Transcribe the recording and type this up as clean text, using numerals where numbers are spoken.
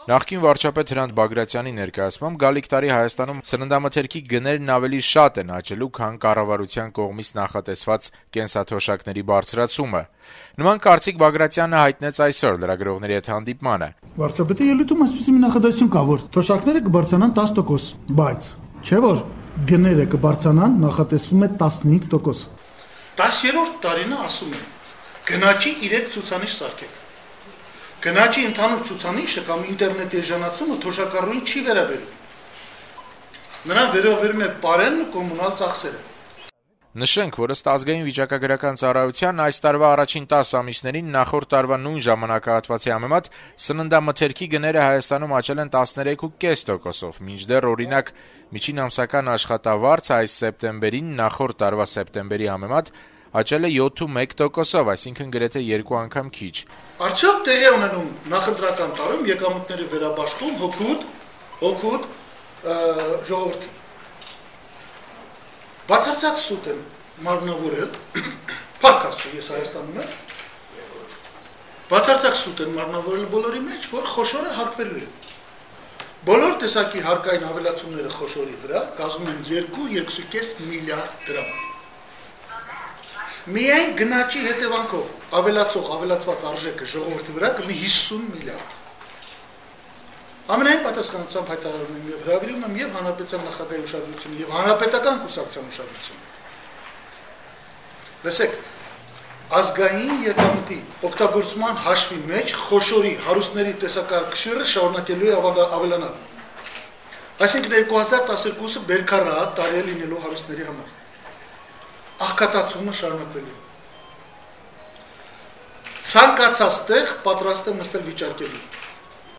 Նախկին վարչապետ Հրանտ Բագրատյանի ներկայացմամբ գալիք տարի Հայաստանում սննդամթերքի գներն ավելի շատ են աճելու, քան կառավարության կողմից նախատեսված կենսաթոշակների բարձրացումը: Նման կարծիք Բագրատյանը հայտնեց այսօր լրագրողների հետ հանդիպմանը: Վարչապետի ելույթում այսպիսի մի նախադասություն կա, որ թոշակները կբարձրանան 10%, բայց չէ որ գները կբարձրանան նախատեսվում է 15%: 10-րդ տարին ասում են գնաճի 3 ցուցանիշ սարքեք: Գնաճի ընդհանուր ցուցանիշը կամ ինտերնետի էժանացումը թոշակառուին չի վերաբերում: Նրան վերաբերում է պարենն ու կոմունալ ծախսերը: Նշենք, որ ըստ Ազգային վիճակագրական ծառայության այս տարվա առաջին 10 ամիսներին նախորդ տարվա նույն ժամանակահատվածի համեմատ սննդամթերքի գները Հայաստանում աճել են 13.5%, մինչդեռ, օրինակ, միջին ամսական աշխատավարձը այս սեպտեմբերին նախորդ տարվա սեպտեմբերի համեմատ աճել է 7.1%, այսինքն գրեթե 2 անգամ քիչ: Արդյոք տեղի է ունենում նախընտրական տարում եկամուտների վերաբաշխում հօգուտ ժողովրդի: Բացարձակ սուտ եմ մարմնավորել, փառք Աստծո, ես Հայաստանում եմ, բացարձակ սուտ եմ մարմնավորել բոլորի մեջ, որ խոշորը հարկվելու է: Բոլոր տեսակի հարկային ավելացումները խոշորի վրա կազմում են 2-2.5 միլիարդ դրամ: Միայն գնաճի հետևանքով ավելացված արժեքը ժողովրդի վրա կլինի 50 միլիարդ: Ամենայն պատասխանությամբ հայտարարում եմ եւ հրավիրում եմ եւ հանրապետության նախագահի ուշադրությունը եւ հանրապետական կուսակցության ուշադրությունը: Լսեք, ազգային եկամտի օգտագործման հաշվի մեջ խոշորի հարուստների տեսակարգշիռը շարունակելու է ավելանալ: Այսինքն 2012-ը բերքարատ տարի է լինելու հարուստների համար: Աղքատացումը շարունակվելու է: Ցանկացած տեղ պատրաստ եմ նստել վիճարկելու: